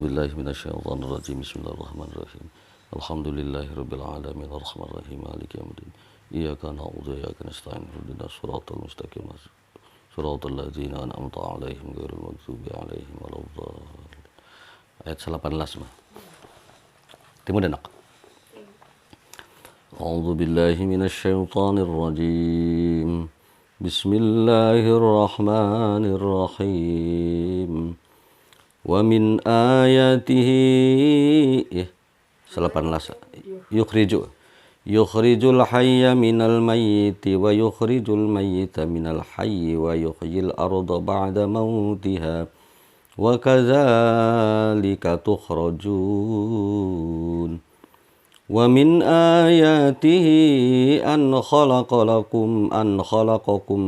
Billahi minasyaitonir rajim. Bismillahirrahmanirrahim. Alhamdulillahirabbil alamin arrahmanir rahim maliki yaumiddin. Iyyaka na'budu wa iyyaka nasta'in ihdinas siratal mustaqim. Siratal ladzina an'amta 'alaihim ghairil maghdubi 'alaihim waladdallin. Ayat 18 mah. Timu denak. A'udzu billahi minasyaitonir rajim. Bismillahirrahmanirrahim. Wa min ayatihi 18 yukhrijul hayya minal mayyiti wa yukhrijul mayyita minal hayyi wa yuhyil arda ba'da mautiha wa kadzalika tukhrajun. Wa min ayatihi an khalaqakum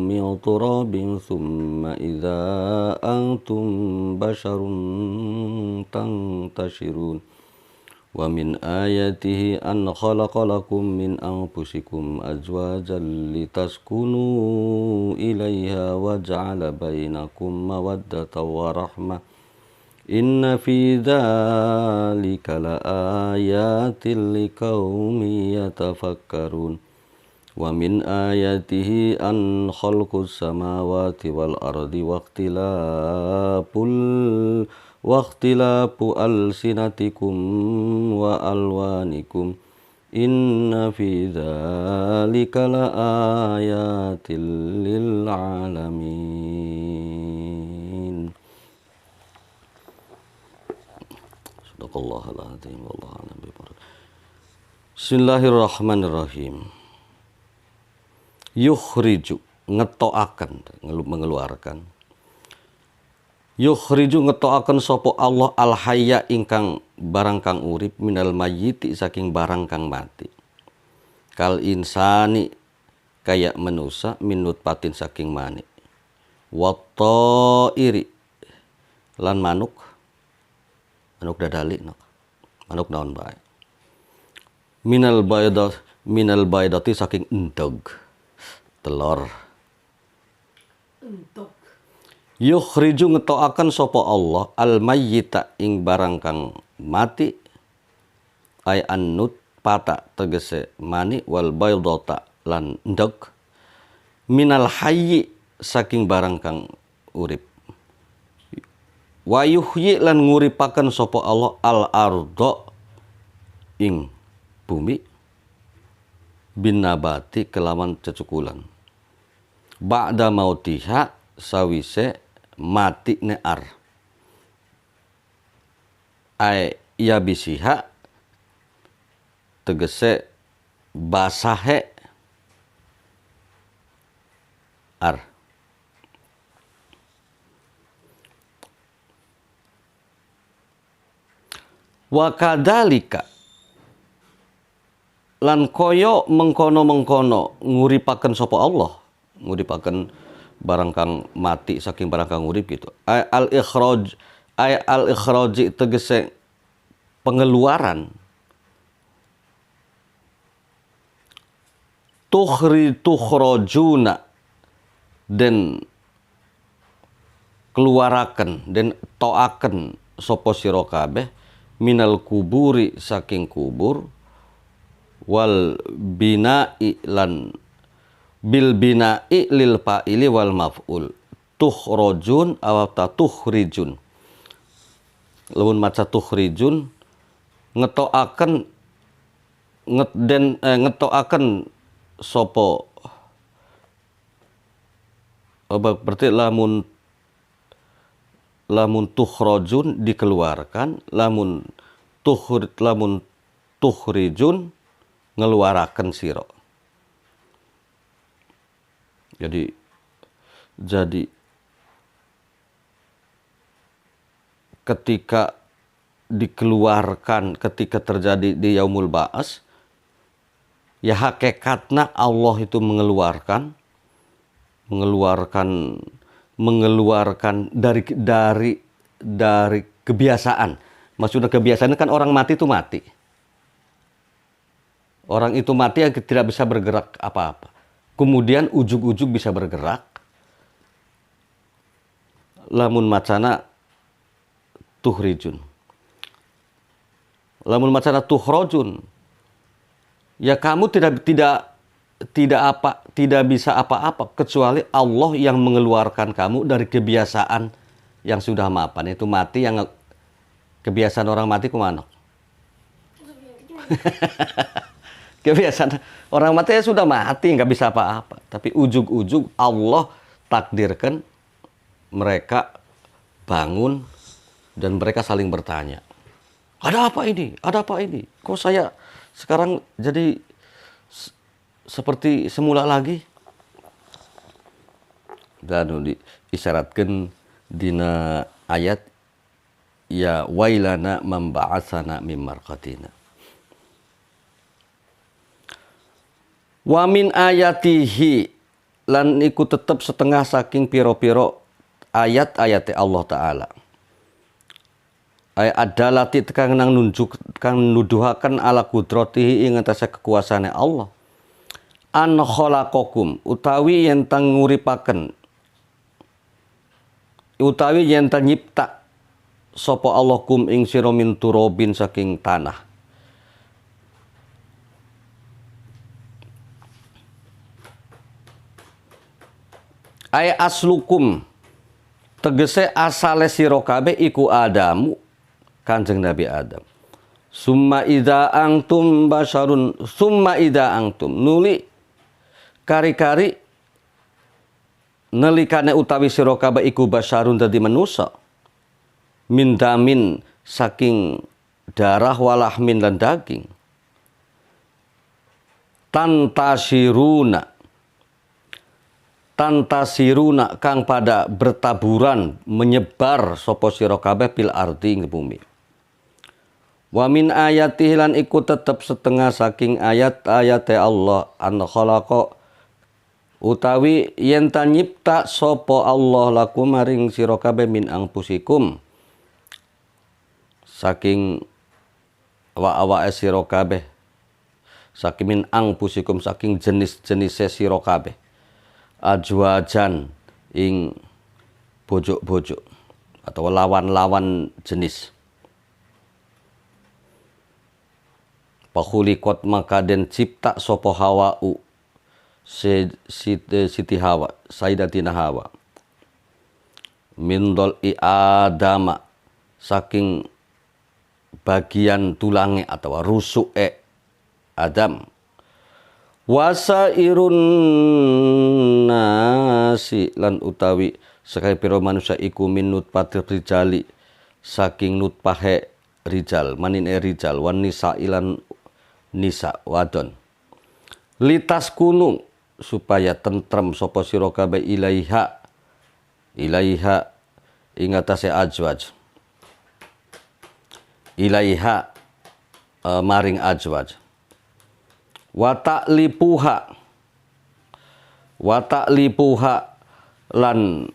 min turabin thumma idza antum basharun tantashirun. Wa min ayatihi an khalaqalakum min anfusikum azwajan litaskunu ilaiha wa ja'ala bainakum mawaddatan wa rahmah. Inna fi dzalika laayatin liqaumin yatafakkarun. Wa min ayatihi an khalqus samawati wal ardi wa ikhtilafu alsinatikum wa alwanikum. Inna fi dzalika laayatin lil alamin. Sadaqallahul-azim. Wallahu a'lam bishawab. Bismillahirrahmanirrahim. Yukhriju, ngetoaken, mengeluarkan. Yukhriju ngetoaken sapa Allah al-hayya ingkang barang kang urip minal mayyiti saking barang kang mati. Kal insani kaya manusa minut patin saking mani. Wattairi lan manuk dadali manuk naon bae. Minal baydati saking endog telur. Yukhriju ngetoaken sapa Allah al mayyita ing barang kang mati ay annut pata tegese mani wal baydata lan endog minal hayyi saking barang kang urip. Wa yuhyi lan nguripaken sapa Allah al arda ing bumi bin nabati kelawan cecukulan. Ba'da mautiha sawise mati ne'ar. Ay yabisiha tegese basahe ar. Wa kadzalika lan koyo mengkono-mengkono nguripaken sapa Allah, nguripaken barang kang mati saking barang kang urip gitu. Al ikhraj tegese pengeluaran. Tukhrajuna den keluaraken den toaken sapa sira kabeh minal kuburi saking kubur wal bina'i lan bil bina'i lil fa'ili wal maf'ul tukhrajun aw tukhrijun. Lamun maca tukhrijun ngetoaken ngetoaken sapa berarti lamun tukhrajun dikeluarkan, lamun tukhrijun ngeluaraken sira. Jadi ketika dikeluarkan, ketika terjadi di yaumul ba'as, ya hakikatna Allah itu mengeluarkan dari kebiasaan. Maksudnya kebiasaan kan orang mati itu mati. Orang itu mati yang tidak bisa bergerak apa-apa. Kemudian ujug-ujug bisa bergerak. Lamun macana tukhrijun. lamun macana tukhrajun, ya kamu tidak bisa apa-apa kecuali Allah yang mengeluarkan kamu dari kebiasaan yang sudah mapan. Itu mati, yang kebiasaan orang mati kemana? Kebiasaan orang mati ya sudah mati, nggak bisa apa-apa. Tapi ujug-ujug Allah takdirkan mereka bangun dan mereka saling bertanya, ada apa ini? Ada apa ini? Kok saya sekarang jadi seperti semula lagi? Dan diisyaratkan dina ayat, ya wailana memba'atsana mim marqatina. Wa min ayatihi, lan iku tetep setengah saking piro-piro ayat-ayat Allah Ta'ala. Ayat adalati tekang nang nunjuk kang nuduhaken ala kudratihi ing atase kekuasaane Allah. An khalaqakum, utawi yen tang nguripaken, utawi yen tang nyipta sapa Allah kum ing sira min turabin saking tanah. Ay aslukum, tegese asale sira kabeh iku Adamu, Kanjeng Nabi Adam. Summa idza antum basyarun, summa idza antum, nuli kari-kari nalikane utawi sira kabeh iku basyarun dadi manusa, min damin saking darah, walahmin lan daging, tantasiruna kang pada bertaburan menyebar sapa sira kabeh fil ardi ing bumi. Wa min ayatihi, lan iku tetep setengah saking ayat-ayate Allah, an khalaqa, utawi yen ta nyipta sapa Allah lakum maring sira kabeh min anfusikum, saking awak-awake sira kabeh, saking min anfusikum, saking jenis-jenise sira kabeh, ajwajan ing bojok-bojok atau lawan-lawan jenis. Pakhulikot, maka den cipta sopo Hawa'u, Siti Hawa, Sayyidatina Hawa, min dol'i Adama, saking bagian tulangnya atau rusuke Adam. Wasairun nasi, lan utawi sakai piro manusia iku min nutpatir rijali, saking nutpahe rijal, manine rijal, wan nisa ilan nisa wadon. Litas kunu, supaya tentrem sapa sira kabeh ilaiha ing atase ajwaj, ilaiha maring ajwaj. Wa ta'lipuha lan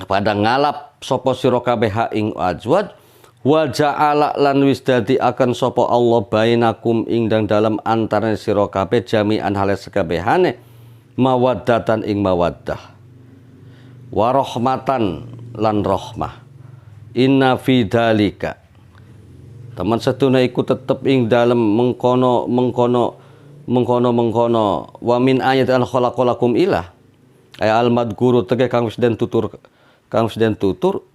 pada ngalap sapa sira kabeh ing ajwaj. Wa ja'ala lan wis dadi akan sapa Allah bainakum ing dalam antarané sira kabeh jami'an hale sekabehane mawaddatan ing mawaddah, wa rahmatan lan rahmah. Inna fi dzalika, teman setuna iku tetep ing dalem mengkono wa min ayat al khalaqalakum ilah ay al madguru tege kang wis den tutur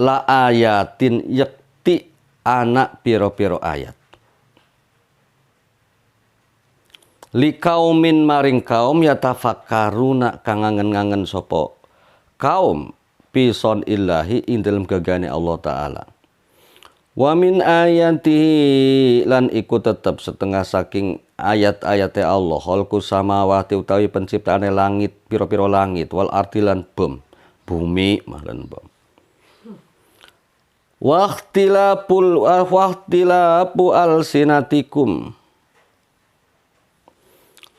la ayatin yakti anak piro-piro ayat. Li kaumin maring kaum yatafakkaruna kang ngangen-ngangen sapa kaum pison illahi ing dalem gagane Allah Ta'ala. Wa min ayatihi, lan iku tetep setengah saking ayat-ayate Allah, khalqus samawati utawi penciptaane langit, piro-piro langit, wal ardi lan bumi lan bom. Wahtilapu alsinatikum,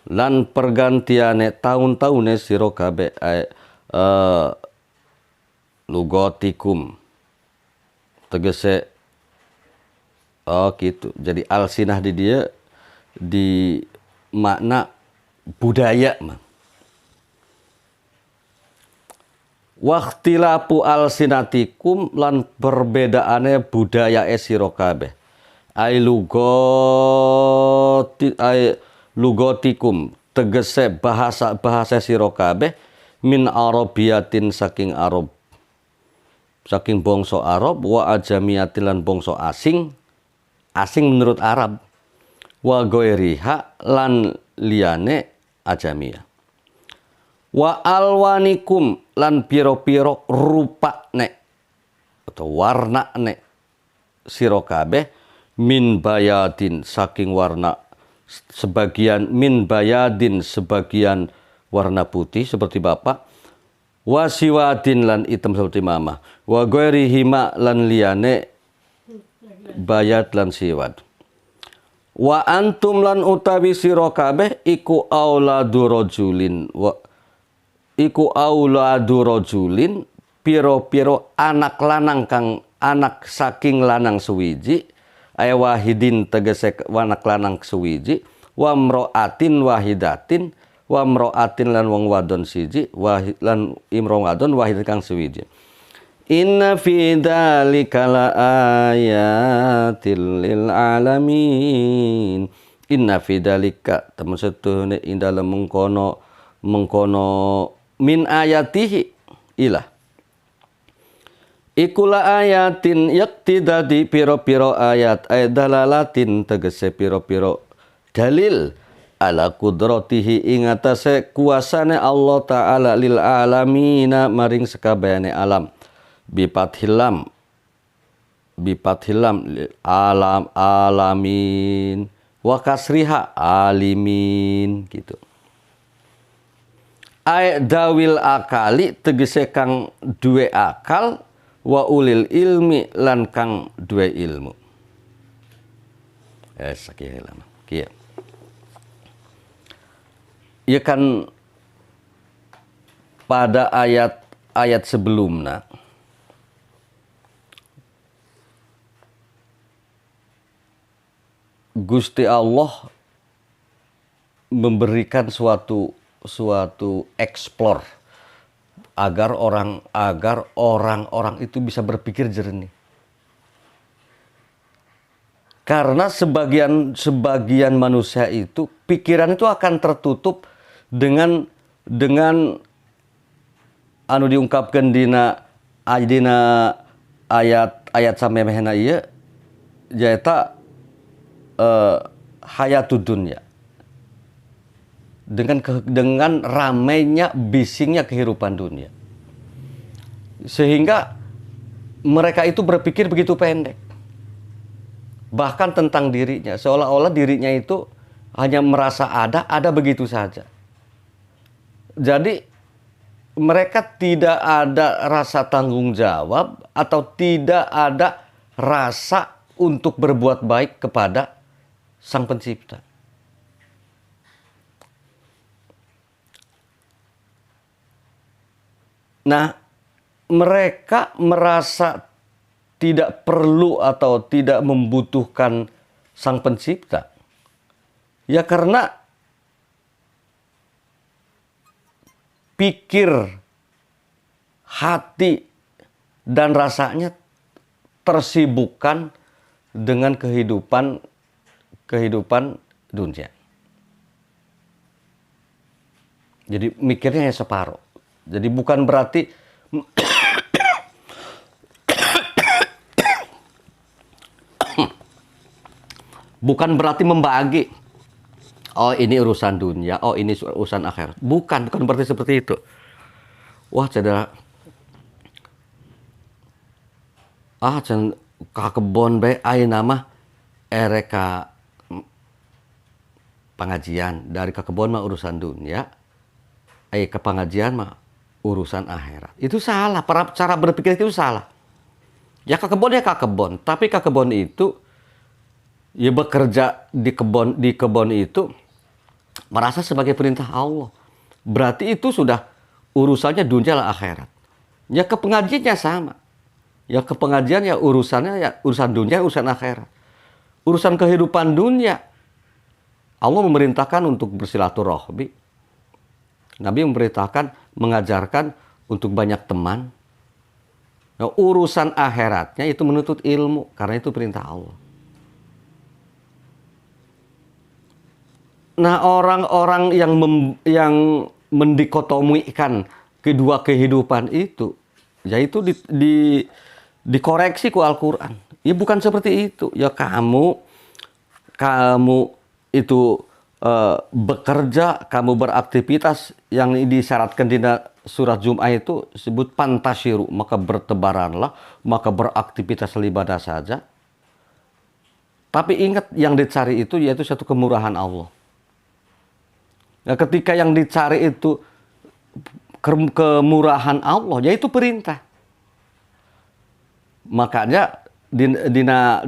lan pergantiane tahun-tahune sira kabeh lugotikum, tegese gitu. Jadi alsinah di dia di makna budaya mah. Wahtilapu alsinatikum, lan perbedaane budaya sira kabeh. Ai lugotikum tegese bahasa sira kabeh min arabiyatin saking Arab, saking bangsa Arab, wa ajamiyatin lan bangsa asing menurut Arab, wa ghairiha lan liyane ajamiyah, wa alwanikum lan piro-piro rupa nek atau warna nek sira kabeh min bayadin saking warna sebagian, min bayadin sebagian warna putih seperti bapak, wa siwadin lan hitam seperti mama, wa ghairihima lan liyane bayad lan siwad, wa antum lan utawi sira kabeh iku auladu rajulin, wa iku auladu rajulin piro-piro anak lanang kang anak saking lanang suwiji, ay wahidin tegese anak lanang suwiji, wa mraatin wahidatin, wa mraatin lan wong wadon siji, wahid lan imro wadon wahid kang suwiji. Inna fi dzalika la ayatil lil alamin. Inna fi dzalika temen setuhune ing dalem mengkono min ayatihi ilah ikula ayatin yakti dadi piro-piro ayat ay dalalatin tegese piro-piro dalil ala kudratihi ing atase kuasane Allah taala lil alamina maring sekabehane alam, bipat hilam alam alamin wa kasriha alimin gitu. Ay dawil akali tegese kang duwe akal, wa ulil ilmi lan kang duwe ilmu. Sakieu lama. Kieu. Ya kan pada ayat sebelumnya Gusti Allah memberikan suatu explore agar orang-orang itu bisa berpikir jernih. Karena sebagian manusia itu pikiran itu akan tertutup dengan anu diungkapkan dina ayat sampai mehena ieu jaeta hayatud dunya. Dengan ramainya bisingnya kehidupan dunia. Sehingga mereka itu berpikir begitu pendek. Bahkan tentang dirinya, seolah-olah dirinya itu hanya merasa ada begitu saja. Jadi mereka tidak ada rasa tanggung jawab atau tidak ada rasa untuk berbuat baik kepada Sang Pencipta. Nah, mereka merasa tidak perlu atau tidak membutuhkan Sang Pencipta. Ya karena pikir, hati, dan rasanya tersibukkan dengan kehidupan dunia. Jadi mikirnya hanya separuh. Jadi bukan berarti membagi. Oh ini urusan dunia, oh ini urusan akhirat. Bukan berarti seperti itu. Wah cedera. Ka kebon bae ayeuna mah ereka pengajian. Dari ka kebon mah urusan dunia. Ke pengajian mah urusan akhirat. Itu salah, cara berpikir itu salah. Ya ke kebon, tapi ke kebon itu ya bekerja di kebon itu merasa sebagai perintah Allah. Berarti itu sudah urusannya dunia lah akhirat. Ya ke pengajiannya sama. Ya ke pengajian ya urusannya ya urusan dunia, urusan akhirat. Urusan kehidupan dunia Allah memerintahkan untuk bersilaturahmi. Nabi memerintahkan, mengajarkan untuk banyak teman. Nah, urusan akhiratnya itu menuntut ilmu, karena itu perintah Allah. Nah, orang-orang yang mendikotomikan kedua kehidupan itu, yaitu dikoreksi ku Al-Quran. Ya bukan seperti itu. Ya kamu itu bekerja, kamu beraktivitas yang disyaratkan di surat Jum'ah itu sebut pantasyiru, maka bertebaranlah, maka beraktivitas ibadah saja. Tapi ingat yang dicari itu yaitu satu kemurahan Allah. Nah, ketika yang dicari itu kemurahan Allah, yaitu perintah. Makanya dina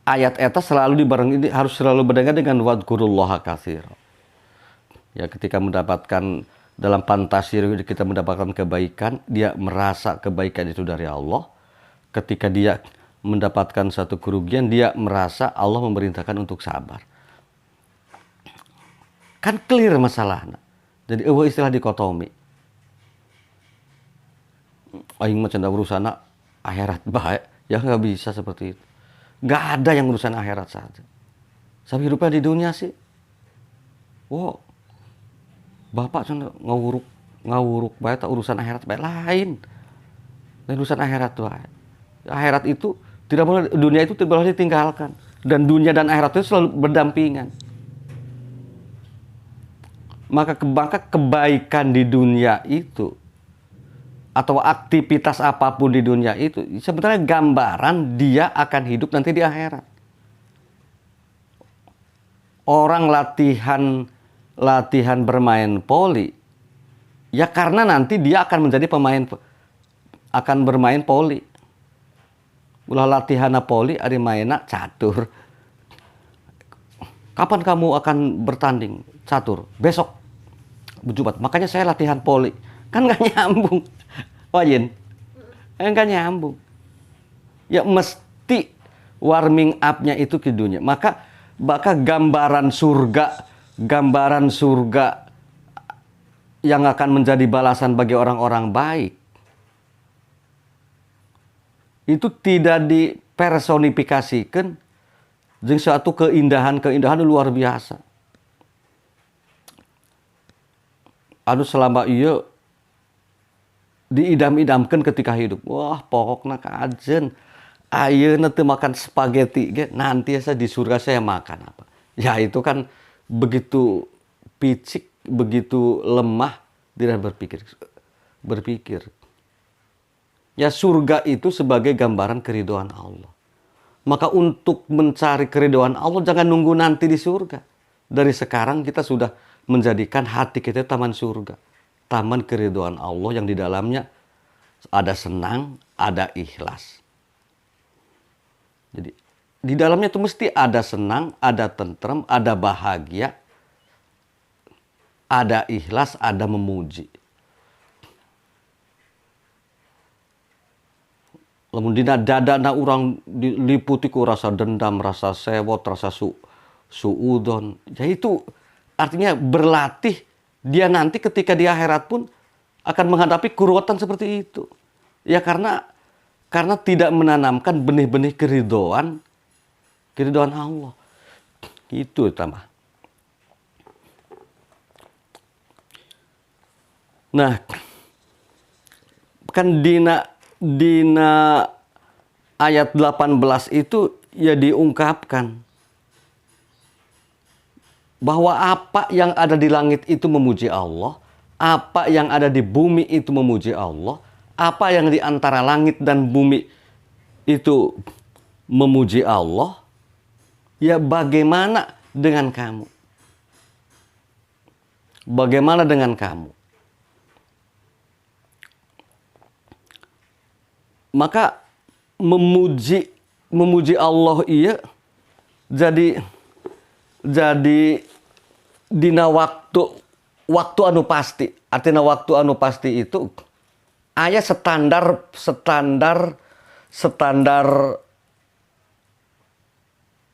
ayat eta selalu dibarengi, harus selalu berdengar dengan wadkurullaha katsira. Ya, ketika mendapatkan dalam pantasir kita mendapatkan kebaikan, dia merasa kebaikan itu dari Allah. Ketika dia mendapatkan satu kerugian, dia merasa Allah memerintahkan untuk sabar. Kan clear masalahnya. Jadi istilah dikotomi. Aing mah cendak urusan akhirat baik, ya nggak bisa seperti itu. Nggak ada yang urusan akhirat saja. Sampai hidupnya di dunia sih. Wow, bapak cendak ngawuruk baik, tak urusan akhirat baik lain. Dan urusan akhirat tuh. Akhirat itu tidak boleh, dunia itu tidak boleh ditinggalkan. Dan dunia dan akhirat itu selalu berdampingan. Maka kebaikan di dunia itu atau aktivitas apapun di dunia itu sebenarnya gambaran dia akan hidup nanti di akhirat. Orang latihan bermain poli ya karena nanti dia akan menjadi akan bermain poli. Ulah latihan poli ari mainna catur. Kapan kamu akan bertanding catur? Besok. Jumat. Makanya saya latihan poli. Kan gak nyambung. Wajin. Gak nyambung. Ya mesti warming up-nya itu ke dunia. Maka gambaran surga yang akan menjadi balasan bagi orang-orang baik itu tidak dipersonifikasikan dengan suatu keindahan luar biasa. Anu selama iya diidam-idamkan ketika hidup. Wah, pokoknya kajen. Ayeuna teu makan spaghetti ge, nanti saya di surga saya makan apa. Ya itu kan begitu picik, begitu lemah tidak berpikir. Ya surga itu sebagai gambaran keridhaan Allah. Maka untuk mencari keridhaan Allah jangan nunggu nanti di surga. Dari sekarang kita sudah menjadikan hati kita taman surga. Taman keridhaan Allah yang di dalamnya ada senang, ada ikhlas. Jadi di dalamnya itu mesti ada senang, ada tentrem, ada bahagia, ada ikhlas, ada memuji. Lamun dina dadana urang diliputi ku rasa dendam, rasa sewot, rasa suudon. Ya itu artinya berlatih dia nanti ketika di akhirat pun akan menghadapi kuruatan seperti itu. Ya karena tidak menanamkan benih-benih keridhaan Allah. Itu tambah. Nah, kan dina ayat 18 itu ya diungkapkan bahwa apa yang ada di langit itu memuji Allah, apa yang ada di bumi itu memuji Allah, apa yang di antara langit dan bumi itu memuji Allah. Ya bagaimana dengan kamu? Bagaimana dengan kamu? Maka memuji Allah iya jadi dina waktu anu pasti. Artinya waktu anu pasti itu aya standar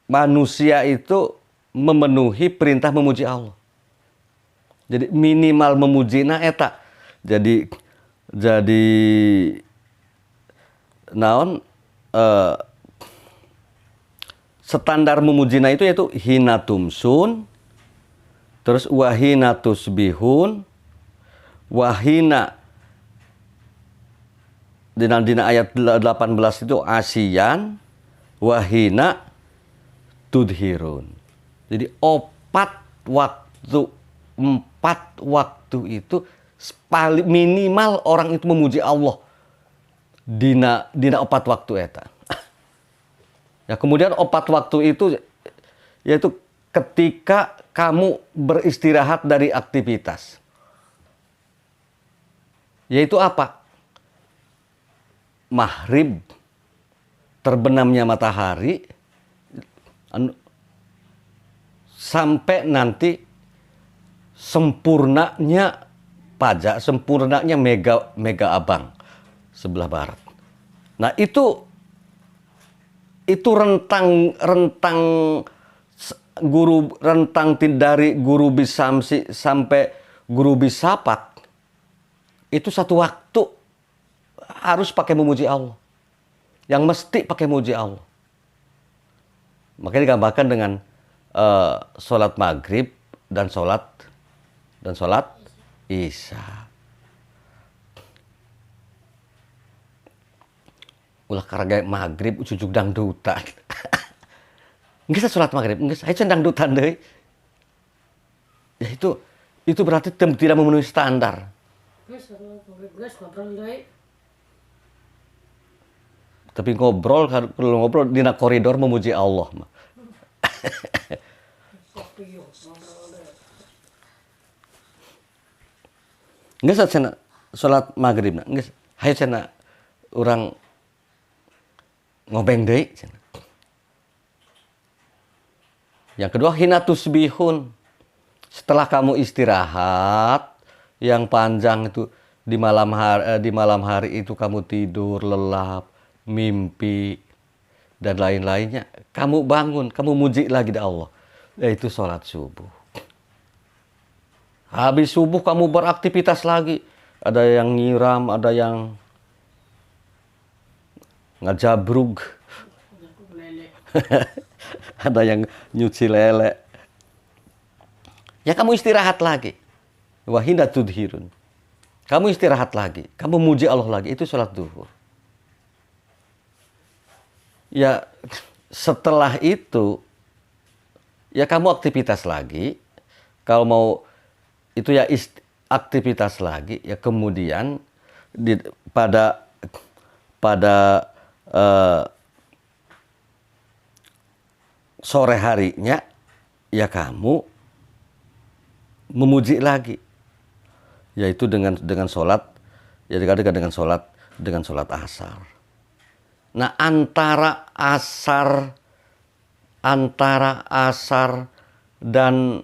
manusia itu memenuhi perintah memuji Allah. Jadi minimal memujina eta. Jadi naon standar memujina itu yaitu hina tumsun, terus wahina tusbihun, wahina dina ayat 18 itu asiyan, wahina tudhirun. Jadi empat waktu itu paling minimal orang itu memuji Allah dina 4 waktu eta. Ya, kemudian 4 waktu itu yaitu ketika kamu beristirahat dari aktivitas. Yaitu apa? Maghrib, terbenamnya matahari, sampai nanti sempurnanya pajak, sempurnanya mega abang sebelah barat. Nah, itu rentang dari guru bisamsi sampai guru bisapak itu satu waktu harus pakai memuji Allah, yang mesti pakai memuji Allah. Makanya digambarkan dengan sholat maghrib dan sholat isya. Ulah karena maghrib ujuk dangdutan. Nggak sholat maghrib, nggak saya dangdutan deh. Ya itu berarti tidak memenuhi standar. Tapi ngobrol di koridor memuji Allah. Nggak sholat maghrib, nggak. Hai cina orang ngobeng deui. Yang kedua hina tusbihun. Setelah kamu istirahat yang panjang itu di malam hari itu kamu tidur lelap, mimpi dan lain-lainnya, kamu bangun, kamu muji lagi di Allah, yaitu sholat subuh. Habis subuh kamu beraktivitas lagi, ada yang nyiram, ada yang ngajabrug, ada yang nyuci lele. Ya kamu istirahat lagi. Wahina tudhirun. Kamu istirahat lagi, kamu muji Allah lagi, itu sholat duhur. Ya setelah itu ya kamu aktivitas lagi. Kalau mau itu ya aktivitas lagi, ya kemudian pada sore harinya ya kamu memuji lagi, yaitu dengan sholat, ya dengan sholat asar. Nah, antara asar dan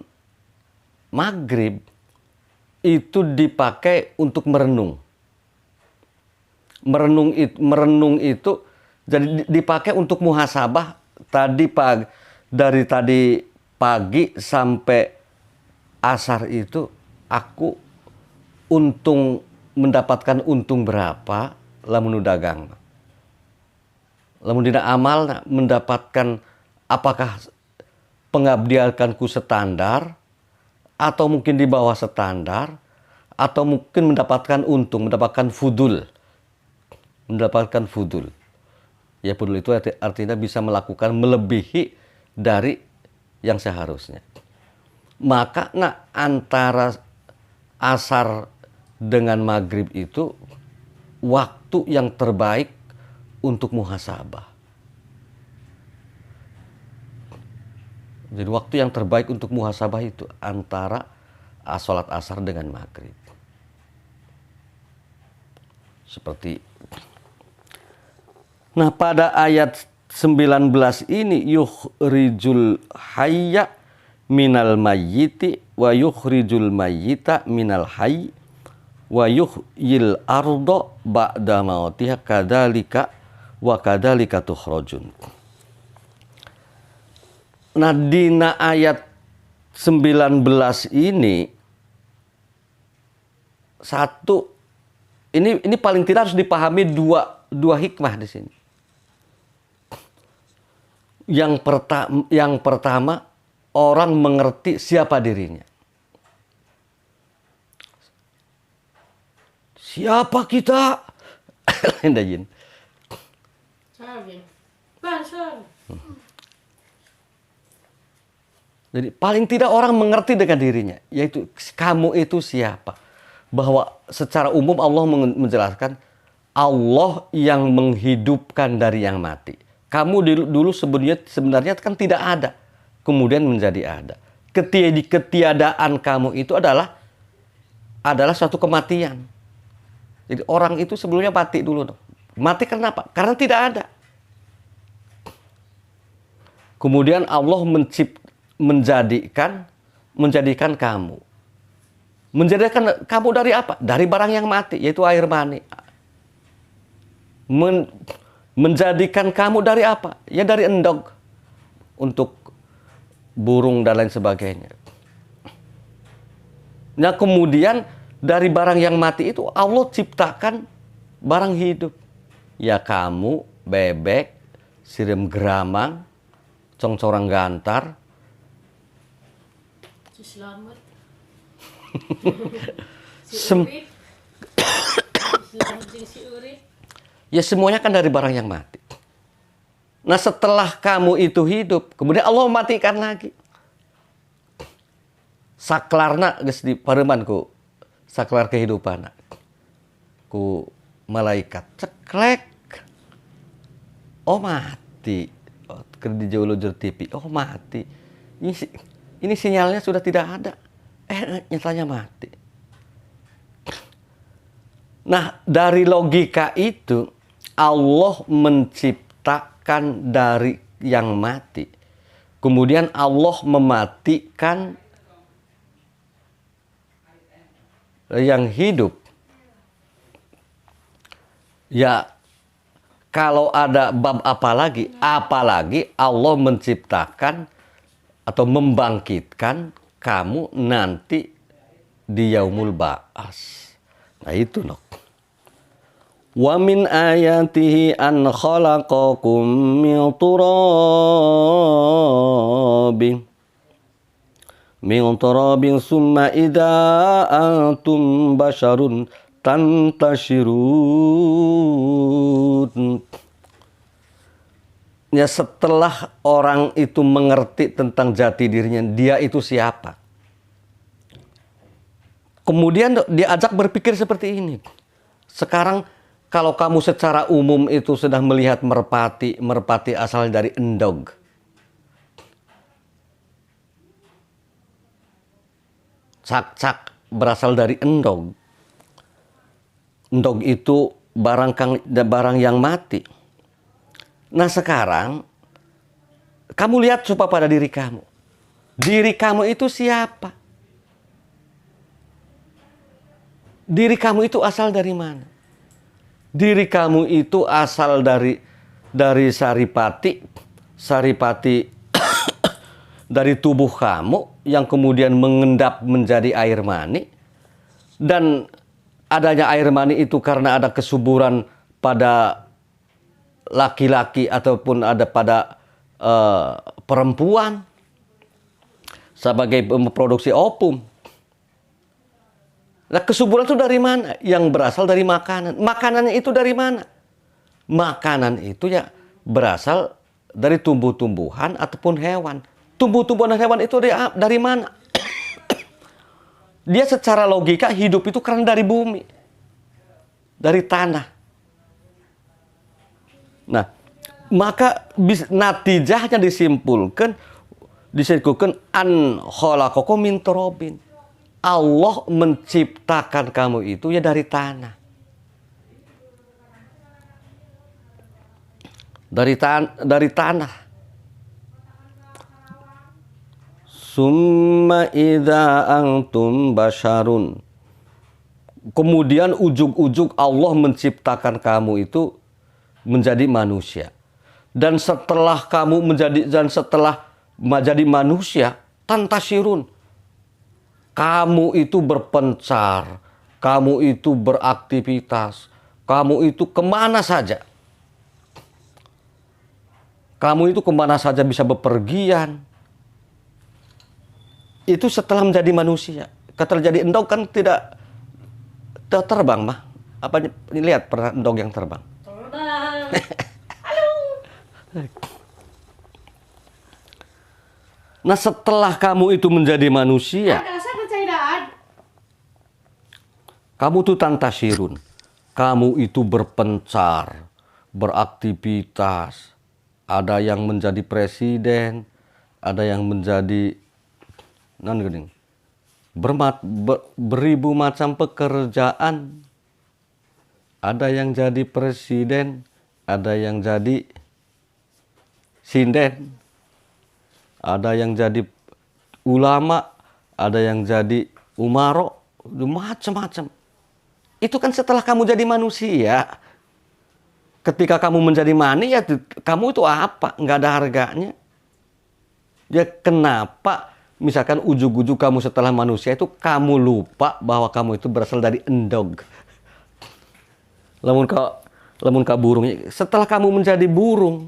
maghrib itu dipakai untuk merenung. Merenung itu jadi dipakai untuk muhasabah dari tadi pagi sampai asar itu aku mendapatkan untung berapa lamun dagang. Lamun dina amal mendapatkan apakah pengabdianku standar atau mungkin di bawah standar atau mungkin mendapatkan untung, mendapatkan fudul. Ya fudul itu artinya bisa melakukan melebihi dari yang seharusnya. Maka antara asar dengan maghrib itu waktu yang terbaik untuk muhasabah. Jadi waktu yang terbaik untuk muhasabah itu antara sholat asar dengan maghrib. Seperti nah pada ayat 19 ini yukhrijul hayya minal mayyiti wa yukhrijul mayyita minal hayy wa yuhyil ardo ba'da mautiha kadzalika wa kadzalika tukhrajun. Nah, dina ayat 19 ini ini paling tidak harus dipahami dua hikmah di sini. Yang pertama, orang mengerti siapa dirinya. Siapa kita? Indajin. Jadi paling tidak orang mengerti dengan dirinya, yaitu kamu itu siapa. Bahwa secara umum Allah menjelaskan Allah yang menghidupkan dari yang mati. Kamu dulu sebenarnya kan tidak ada, kemudian menjadi ada. Ketiadaan kamu itu adalah suatu kematian. Jadi orang itu sebelumnya mati dulu. Mati kenapa? Karena tidak ada. Kemudian Allah menjadikan kamu. Menjadikan kamu dari apa? Dari barang yang mati, yaitu air mani. Menjadikan kamu dari apa? Ya dari endog. Untuk burung dan lain sebagainya. Nah kemudian dari barang yang mati itu Allah ciptakan barang hidup. Ya kamu, bebek, sirim geramang, congcorang gantar. Selamat. Ya semuanya kan dari barang yang mati. Nah setelah kamu itu hidup, kemudian Allah matikan lagi. Saklarna geus di pareumanku, saklar kehidupan. Ku malaikat ceklek. Oh mati. Oh, di jauh TV. Oh mati. Ini sinyalnya sudah tidak ada. Nyatanya mati. Nah, dari logika itu Allah menciptakan dari yang mati. Kemudian Allah mematikan yang hidup. Ya, kalau ada bab apalagi Allah menciptakan atau membangkitkan kamu nanti di yaumul ba'as. Nah itu loh. Wa min ayatihi an khalaqakum min turabin summa idza antum basharun tantashirun. Ya setelah orang itu mengerti tentang jati dirinya, dia itu siapa. Kemudian diajak berpikir seperti ini. Sekarang kalau kamu secara umum itu sudah melihat merpati asal dari endog. Cak-cak berasal dari endog. Endog itu barang yang mati. Nah sekarang kamu lihat coba pada diri kamu. Diri kamu itu siapa? Diri kamu itu asal dari mana? Diri kamu itu asal dari saripati dari tubuh kamu yang kemudian mengendap menjadi air mani. Dan adanya air mani itu karena ada kesuburan pada laki-laki ataupun ada pada perempuan sebagai memproduksi opum. Nah kesuburan itu dari mana? Yang berasal dari makanan. Makanannya itu dari mana? Makanan itu ya berasal dari tumbuh-tumbuhan ataupun hewan. Tumbuh-tumbuhan dan hewan itu dari mana? Dia secara logika hidup itu karena dari bumi. Dari tanah. Nah, maka natijahnya disimpulkan an khalaqakum min turabin. Allah menciptakan kamu itu ya dari tanah. Dari tanah. Summa idza antum basyarun. Kemudian ujug-ujug Allah menciptakan kamu itu menjadi manusia. Dan setelah kamu menjadi manusia, tantashirun. Kamu itu berpencar, kamu itu beraktivitas, kamu itu kemana saja. Kamu itu kemana saja bisa bepergian. Itu setelah menjadi manusia. Ketika jadi endog kan tidak terbang mah. Apa lihat pernah endog yang terbang? Terbang. Halo. Nah, setelah kamu itu menjadi manusia, kamu itu tantasirun. Kamu itu berpencar, beraktivitas. Ada yang menjadi presiden, ada yang menjadi beribu macam pekerjaan. Ada yang jadi presiden, ada yang jadi sinden, ada yang jadi ulama, ada yang jadi umaro, macam-macam. Itu kan setelah kamu jadi manusia. Ketika kamu menjadi mani, ya kamu itu apa? Nggak ada harganya. Ya kenapa misalkan ujug-ujug kamu setelah manusia itu kamu lupa bahwa kamu itu berasal dari endog. Lamun ka burung. Setelah kamu menjadi burung,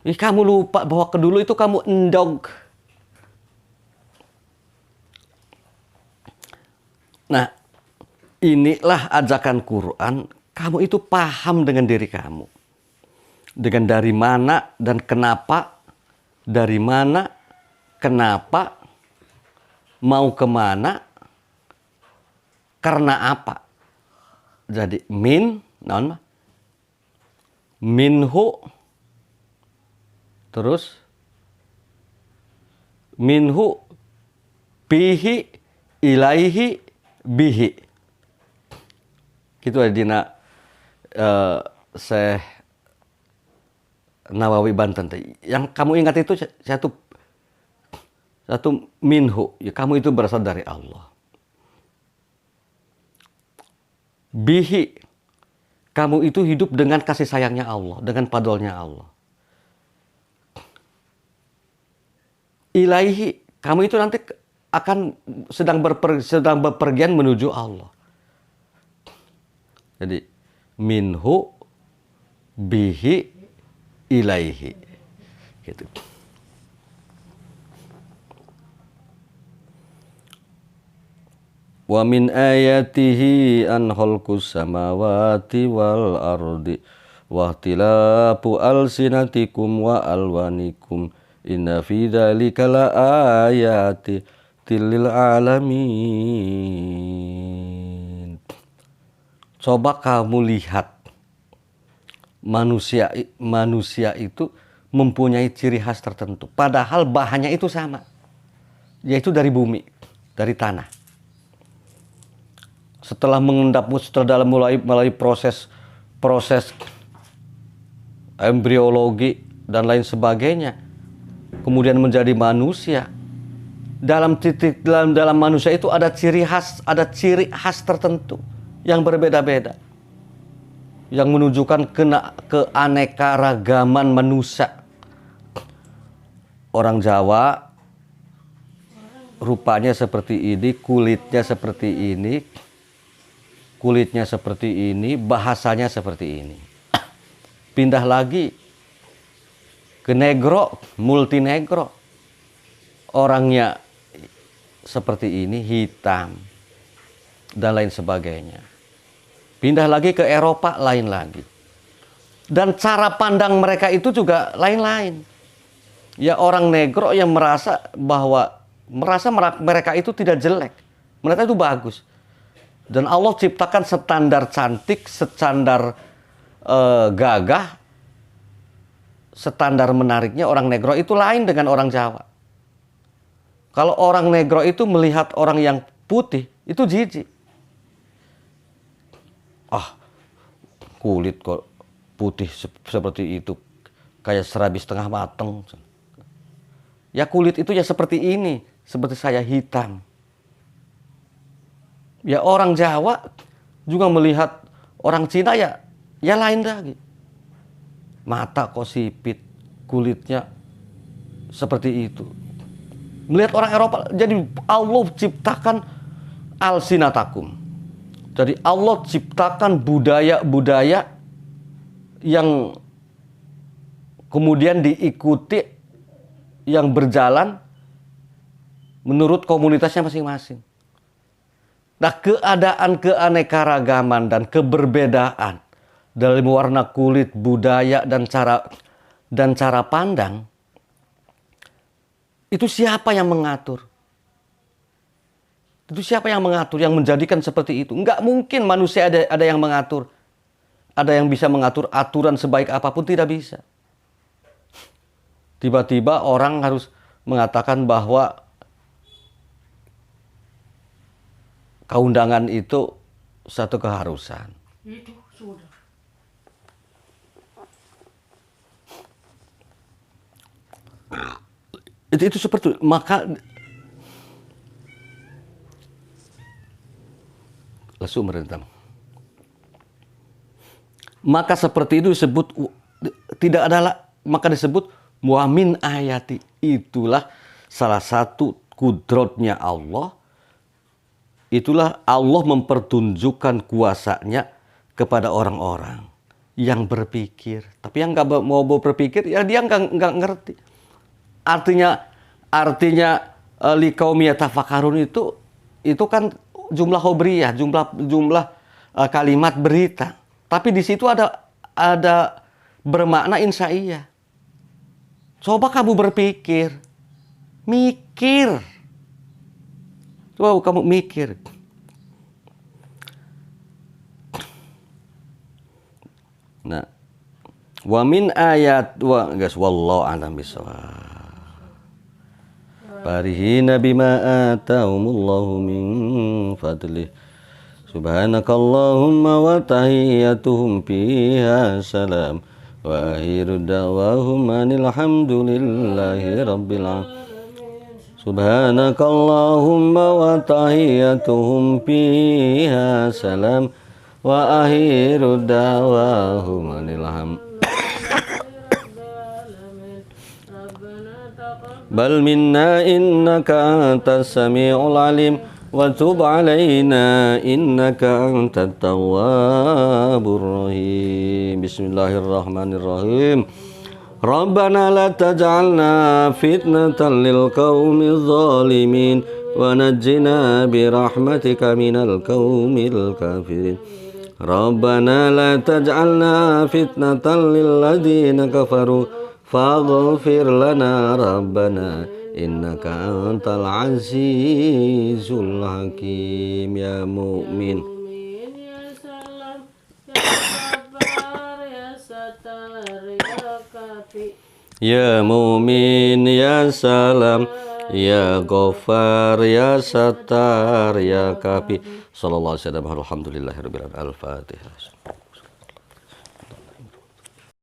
kamu lupa bahwa kedulu itu kamu endog. Nah, inilah ajakan Quran. Kamu itu paham dengan diri kamu. Dengan dari mana dan kenapa. Dari mana, kenapa, mau kemana, karena apa. Jadi minhu, terus minhu, bihi, ilaihi, bihi. Gitu ada dina Syekh Nawawi Banten. Yang kamu ingat itu satu minhu, ya kamu itu berasal dari Allah. Bihi, kamu itu hidup dengan kasih sayangnya Allah, dengan padolnya Allah. Ilaihi, kamu itu nanti akan sedang bepergian menuju Allah. Jadi minhu, bihi, ilaihi, gitu. Wa min ayatihi an khalqus samawati wal ardi wa ikhtilafu alsinatikum wa alwanikum inna fi dzalika la ayati lil alamin. Coba kamu lihat, manusia itu mempunyai ciri khas tertentu. Padahal bahannya itu sama, yaitu dari bumi, dari tanah. Setelah mengendap, setelah melalui proses embriologi dan lain sebagainya, kemudian menjadi manusia. Dalam manusia itu ada ciri khas tertentu yang berbeda-beda, yang menunjukkan keanekaragaman manusia. Orang Jawa rupanya seperti ini, kulitnya seperti ini, bahasanya seperti ini. Pindah lagi ke negro, multinegro, orangnya seperti ini, hitam dan lain sebagainya. Pindah lagi ke Eropa, lain lagi. Dan cara pandang mereka itu juga lain-lain. Ya orang negro yang merasa mereka itu tidak jelek. Mereka itu bagus. Dan Allah ciptakan standar cantik, standar gagah, standar menariknya orang negro itu lain dengan orang Jawa. Kalau orang negro itu melihat orang yang putih, itu jijik. Kulit kok putih seperti itu, kayak serabi setengah mateng. Ya kulit itu ya seperti ini, seperti saya hitam. Ya orang Jawa juga melihat orang Cina ya lain lagi. Mata kok sipit, kulitnya seperti itu. Melihat orang Eropa, jadi Allah ciptakan alsinatakum. Jadi Allah ciptakan budaya-budaya yang kemudian diikuti yang berjalan menurut komunitasnya masing-masing. Nah, keadaan keanekaragaman dan keberbedaan dalam warna kulit, budaya, dan cara pandang, itu siapa yang mengatur? Itu siapa yang mengatur, yang menjadikan seperti itu? Enggak mungkin manusia ada yang mengatur. Ada yang bisa mengatur aturan sebaik apapun, tidak bisa. Tiba-tiba orang harus mengatakan bahwa keundangan itu satu keharusan. Itu sudah. Itu seperti itu. Maka seperti itu disebut, tidak ada, maka disebut wa min ayati. Itulah salah satu kudratnya Allah. Itulah Allah mempertunjukkan kuasanya kepada orang-orang yang berpikir. Tapi yang nggak mau berpikir, ya dia nggak ngerti. Artinya liqaum yatafakarun itu kan jumlah khobriyah, jumlah kalimat berita. Tapi di situ ada bermakna insaiyah. Coba kamu berpikir, mikir. Coba kamu mikir. Nah, wa min ayat guys, wallahu a'lam bishawab. Farihina bima atahumullahu min fadlih. Subhanakallahumma wa tahiyyatuhum fiha salam. Wa akhiru da'wahum anil hamdulillahi rabbil alamin. Subhanakallahumma wa tahiyyatuhum fiha salam. Wa akhiru da'wahum anil bal minna innaka antas sami'ul alim wa tub alaina innaka antat tawwabur rahim. Bismillahirrahmanirrahim. Rabbana la taj'alna fitnatan lil qaumiz zalimin wa najjina bi rahmatika minal qaumil kafirin. Rabbana la taj'alna fitnatan lil ladzina kafaru faghfir lana rabbana innaka antal azizul hakim. Ya mu'min Ya salam, ya sabar, ya satar, ya kafi. Ya mu'min ya salam, ya ghafar ya satar ya kafi. Sallallahu alaihi wasallam. Alhamdulillahirabbil alamin. Al-Fatihah.